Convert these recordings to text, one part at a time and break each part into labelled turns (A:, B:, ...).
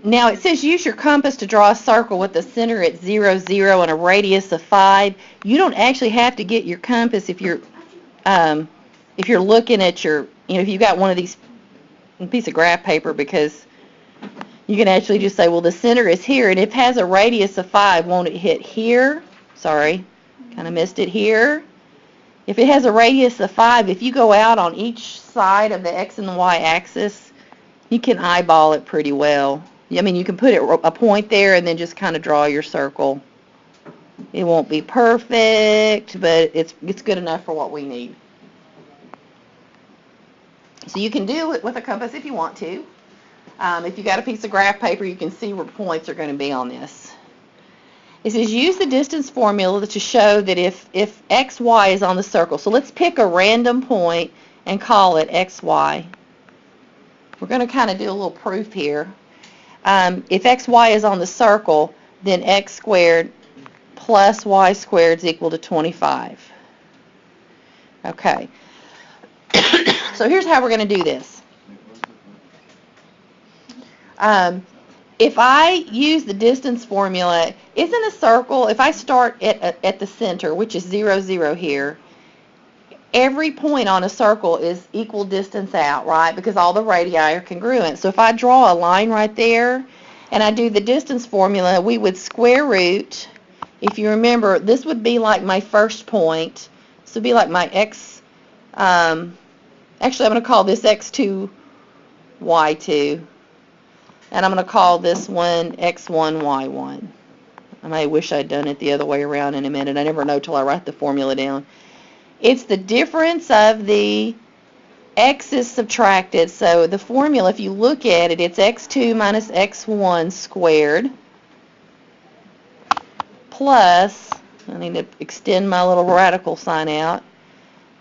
A: Now it says use your compass to draw a circle with the center at 0, 0 and a radius of 5. You don't actually have to get your compass if you're looking at your, if you've got one of these piece of graph paper, because you can actually just say, well, the center is here, and if it has a radius of 5, won't it hit here? Sorry, kind of missed it here. If it has a radius of 5, if you go out on each side of the x and the y axis, you can eyeball it pretty well. I mean, you can put a point there and then just kind of draw your circle. It won't be perfect, but it's good enough for what we need. So you can do it with a compass if you want to. If you got a piece of graph paper, you can see where points are going to be on this. It says use the distance formula to show that if x, y is on the circle. So let's pick a random point and call it x, y. We're going to kind of do a little proof here. If x, y is on the circle, then x squared plus y squared is equal to 25. Okay. So here's how we're going to do this. If I use the distance formula, isn't a circle, if I start at the center, which is 0, 0 here, every point on a circle is equal distance out, right? Because all the radii are congruent. So if I draw a line right there and I do the distance formula, we would square root. If you remember, this would be like my first point. This would be like my x. Actually, I'm going to call this x2, y2. And I'm going to call this one x1, y1. I may wish I'd done it the other way around in a minute. I never know till I write the formula down. It's the difference of the x's subtracted. So the formula, if you look at it, it's x2 minus x1 squared plus, I need to extend my little radical sign out,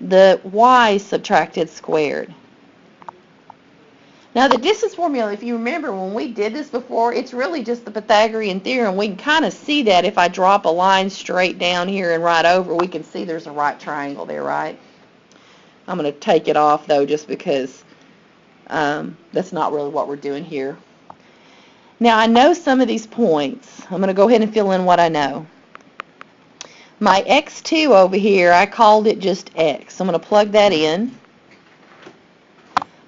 A: the y subtracted squared. Now the distance formula, if you remember when we did this before, it's really just the Pythagorean theorem. We can kind of see that if I drop a line straight down here and right over, we can see there's a right triangle there, right? I'm going to take it off though just because that's not really what we're doing here. Now I know some of these points. I'm going to go ahead and fill in what I know. My x2 over here, I called it just x. I'm going to plug that in.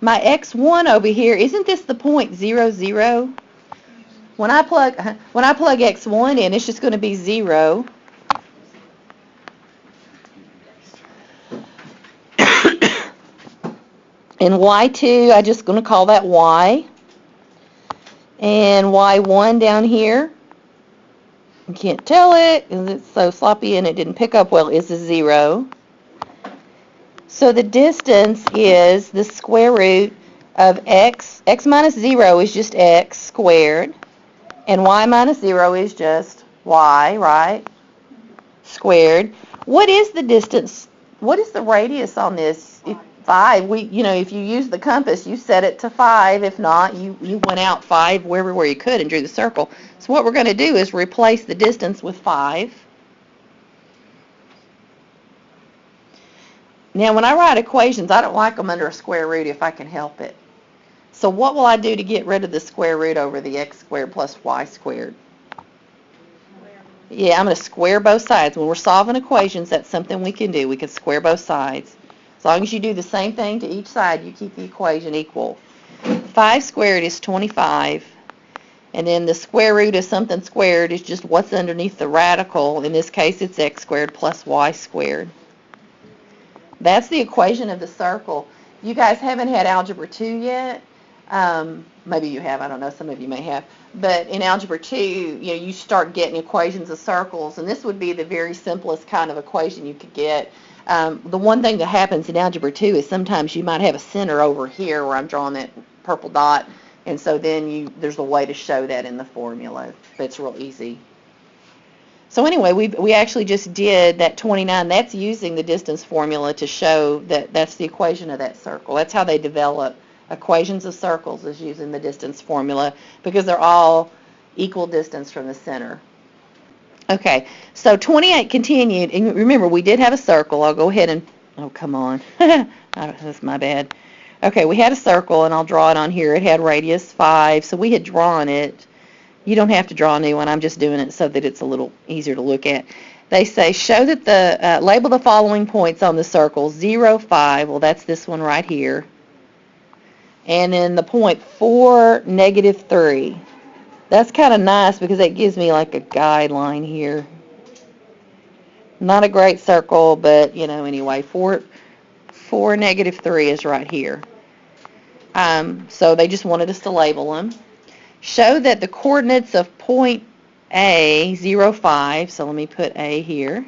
A: My x1 over here, isn't this the point 0, 0? When I plug x1 in, it's just going to be 0. And y2, I'm just going to call that y. And y1 down here, you can't tell it because it's so sloppy and it didn't pick up well, is a 0. So the distance is the square root of x. X minus 0 is just x squared. And y minus 0 is just y, right? Squared. What is the distance? What is the radius on this? 5. If you use the compass, you set it to 5. If not, you went out 5 wherever you could and drew the circle. So what we're going to do is replace the distance with 5. Now, when I write equations, I don't like them under a square root if I can help it. So what will I do to get rid of the square root over the x squared plus y squared? Yeah, I'm going to square both sides. When we're solving equations, that's something we can do. We can square both sides. As long as you do the same thing to each side, you keep the equation equal. 5 squared is 25. And then the square root of something squared is just what's underneath the radical. In this case, it's x squared plus y squared. That's the equation of the circle. You guys haven't had Algebra 2 yet. Maybe you have. I don't know. Some of you may have. But in Algebra 2, you start getting equations of circles. And this would be the very simplest kind of equation you could get. The one thing that happens in Algebra 2 is sometimes you might have a center over here where I'm drawing that purple dot. And so then there's a way to show that in the formula. But it's real easy. So anyway, we actually just did that 29. That's using the distance formula to show that that's the equation of that circle. That's how they develop equations of circles, is using the distance formula, because they're all equal distance from the center. Okay, so 28 continued. And remember, we did have a circle. I'll go ahead and, oh, come on. That's my bad. Okay, we had a circle, and I'll draw it on here. It had radius 5, so we had drawn it. You don't have to draw a new one. I'm just doing it so that it's a little easier to look at. They say, show that the, label the following points on the circle, 0, 5, well, that's this one right here. And then the point 4, negative 3. That's kind of nice because it gives me like a guideline here. Not a great circle, but, you know, anyway, 4, negative 3 is right here. So they just wanted us to label them. Show that the coordinates of point A, 0, 5, so let me put A here,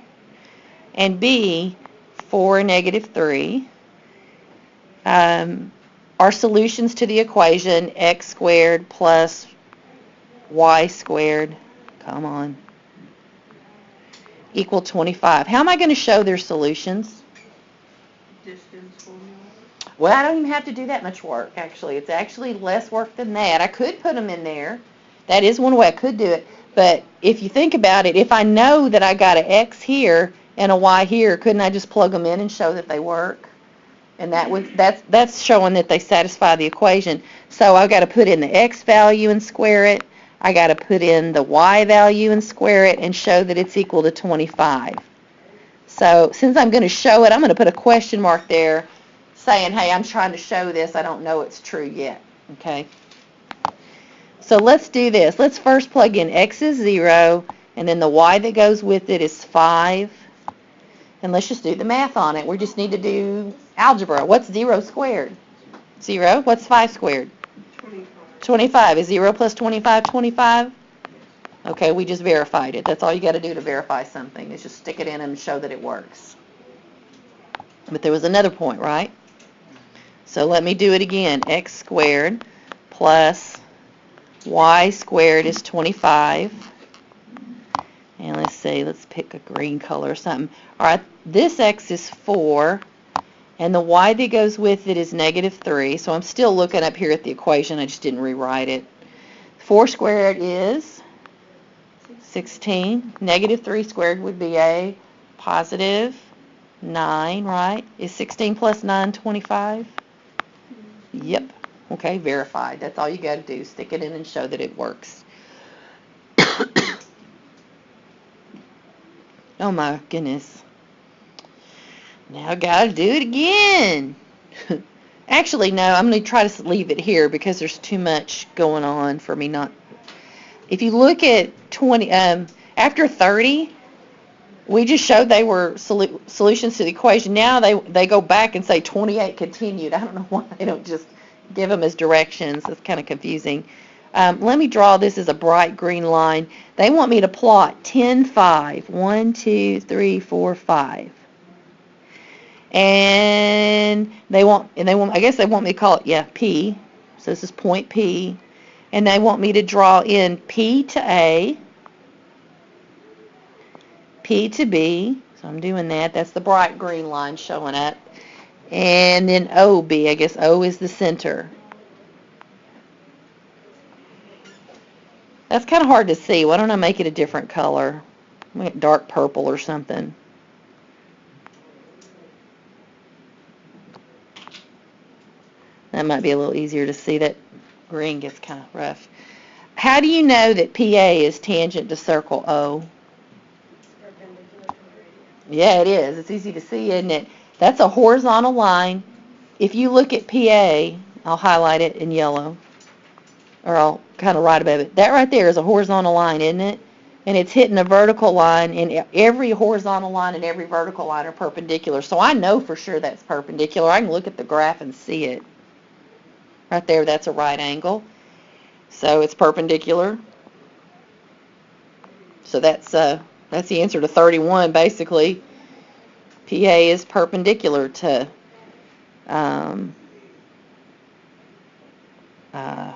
A: and B, 4, negative 3, are solutions to the equation x squared plus y squared, come on, equal 25. How am I going to show their solutions?
B: Distance formula.
A: Well, I don't even have to do that much work, actually. It's actually less work than that. I could put them in there. That is one way I could do it. But if you think about it, if I know that I got an x here and a y here, couldn't I just plug them in and show that they work? And that's showing that they satisfy the equation. So I've got to put in the x value and square it. I got to put in the y value and square it and show that it's equal to 25. So since I'm going to show it, I'm going to put a question mark there saying, hey, I'm trying to show this. I don't know it's true yet. Okay. So let's do this. Let's first plug in x is 0, and then the y that goes with it is 5. And let's just do the math on it. We just need to do algebra. What's 0 squared? 0. What's 5 squared?
B: 25.
A: 25. Is 0 plus 25 25? Okay, we just verified it. That's all you got to do to verify something, is just stick it in and show that it works. But there was another point, right? So let me do it again. X squared plus y squared is 25. And let's see, let's pick a green color or something. All right, this x is 4, and the y that goes with it is negative 3. So I'm still looking up here at the equation. I just didn't rewrite it. 4 squared is 16. Negative 3 squared would be a positive 9, right? Is 16 plus 9 25? Yep. Okay, verified. That's all you got to do. Stick it in and show that it works. Oh my goodness. Now I got to do it again. Actually, no, I'm going to try to leave it here because there's too much going on for me not. If you look at 20, after 30, we just showed they were solutions to the equation. Now they go back and say 28 continued. I don't know why they don't just give them as directions. It's kind of confusing. Let me draw this as a bright green line. They want me to plot 10, 5. 1, 2, 3, 4, 5. And I guess they want me to call it, P. So this is point P. And they want me to draw in P to A, P to B. So I'm doing that. That's the bright green line showing up. And then OB. I guess O is the center. That's kind of hard to see. Why don't I make it a different color? Make it dark purple or something. That might be a little easier to see. That green gets kind of rough. How do you know that PA is tangent to circle O? Yeah, it is. It's easy to see, isn't it? That's a horizontal line. If you look at PA, I'll highlight it in yellow, or I'll kind of right above it. That right there is a horizontal line, isn't it? And it's hitting a vertical line, and every horizontal line and every vertical line are perpendicular. So I know for sure that's perpendicular. I can look at the graph and see it. Right there, that's a right angle. So it's perpendicular. So that's the answer to 31, basically. PA is perpendicular to,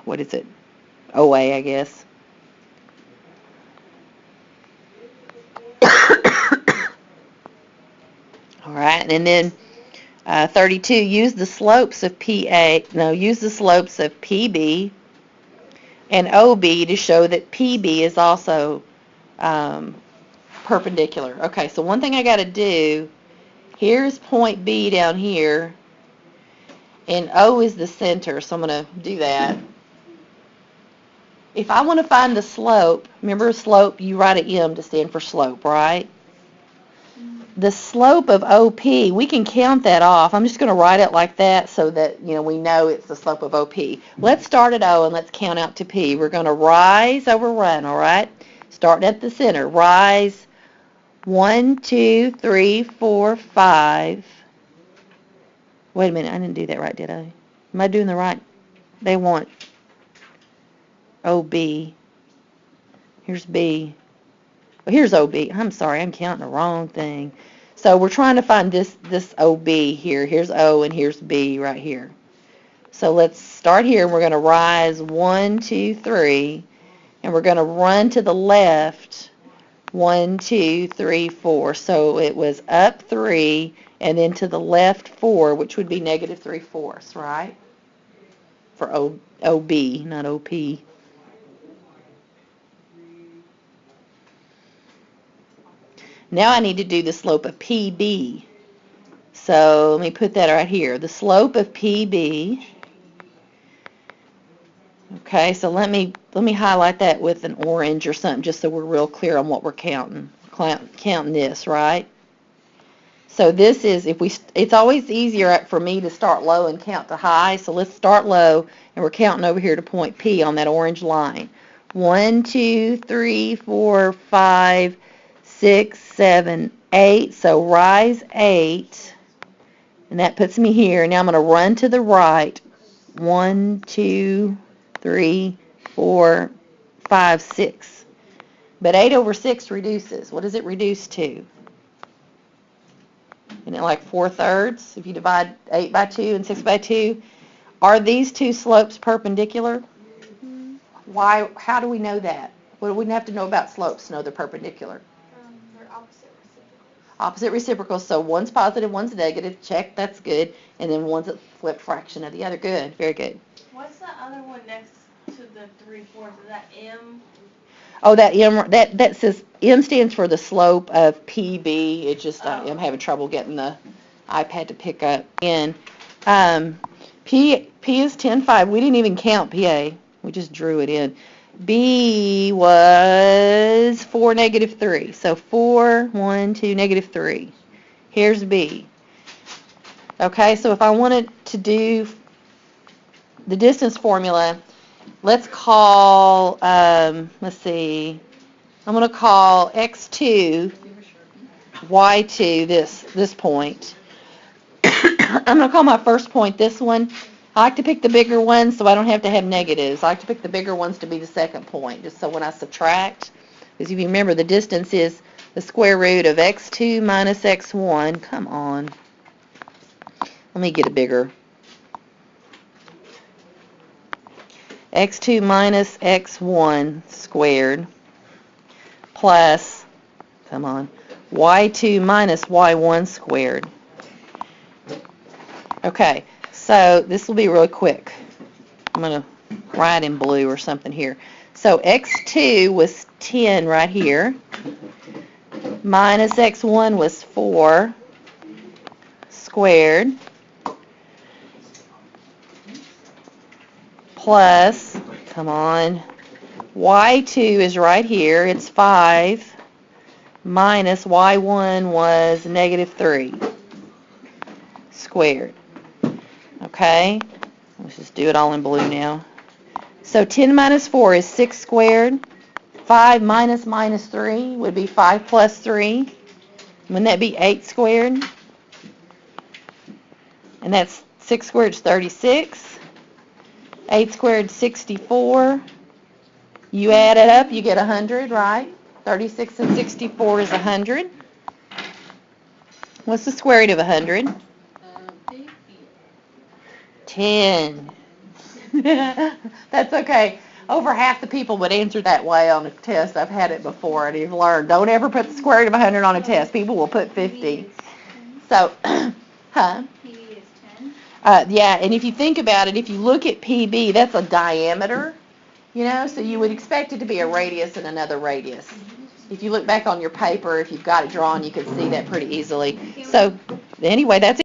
A: what is it? OA, I guess. All right, and then 32, use the slopes of PB and OB to show that PB is also perpendicular. Okay, so one thing I got to do, here's point B down here, and O is the center, so I'm going to do that. if I want to find the slope, remember slope, you write an M to stand for slope, right? The slope of OP, we can count that off. I'm just going to write it like that so that, we know it's the slope of OP. Let's start at O and let's count out to P. We're going to rise over run, all right? Starting at the center. Rise 1, 2, 3, 4, 5. Wait a minute, I didn't do that right, did I? Am I doing the right? They want OB. Here's B. Well, here's OB. I'm sorry, I'm counting the wrong thing. So we're trying to find this OB here. Here's O and here's B right here. So let's start here. We're going to rise 1, 2, 3, and we're going to run to the left 1, 2, 3, 4. So it was up 3 and then to the left 4, which would be negative 3/4, right? For OB, not OP. Now I need to do the slope of PB. So let me put that right here. The slope of PB. Okay, so let me highlight that with an orange or something just so we're real clear on what we're counting. Counting this, right? So this is, it's always easier for me to start low and count to high. So let's start low and we're counting over here to point P on that orange line. 1, 2, 3, 4, 5, 6, 7, 8. So rise 8. And that puts me here. Now I'm going to run to the right. 1, 2, 3, 4, 5, 6. But 8 over 6 reduces. What does it reduce to? Isn't it like 4/3 if you divide 8 by 2 and 6 by 2? Are these two slopes perpendicular? Why? How do we know that? Well, we wouldn't have to know about slopes to know they're perpendicular.
C: They're opposite reciprocals.
A: Opposite reciprocals, so one's positive, one's negative. Check, that's good. And then one's a flipped fraction of the other. Good, very good.
C: What's the other one next to the 3/4? Is that M?
A: Oh, that M, that says M stands for the slope of PB. It just, I'm having trouble getting the iPad to pick up. And P is 10.5. We didn't even count PA. We just drew it in. B was 4, negative 3. So 4, 1, 2, negative 3. Here's B. Okay, so if I wanted to do the distance formula, let's call, let's see, I'm going to call x2, y2, this point. I'm going to call my first point this one. I like to pick the bigger ones so I don't have to have negatives. I like to pick the bigger ones to be the second point, just so when I subtract, because if you remember, the distance is the square root of x2 minus x1. Come on. Let me get a bigger. x2 minus x1 squared plus, come on, y2 minus y1 squared. Okay, so this will be really quick. I'm going to write in blue or something here. So x2 was 10 right here, minus x1 was 4 squared, plus, come on, y2 is right here, it's 5, minus y1 was negative 3 squared. Okay, let's just do it all in blue now. So 10 minus 4 is 6 squared. 5 minus minus 3 would be 5 plus 3. Wouldn't that be 8 squared? And that's 6 squared is 36. 8 squared is 64. You add it up, you get 100, right? 36 and 64 is 100. What's the square root of 100? 10. That's okay. Over half the people would answer that way on a test. I've had it before, and you've learned. Don't ever put the square root of 100 on a test. People will put 50. So, huh?
C: PB is 10.
A: Yeah, and if you think about it, if you look at PB, that's a diameter, so you would expect it to be a radius and another radius. If you look back on your paper, if you've got it drawn, you can see that pretty easily. So, anyway, that's it.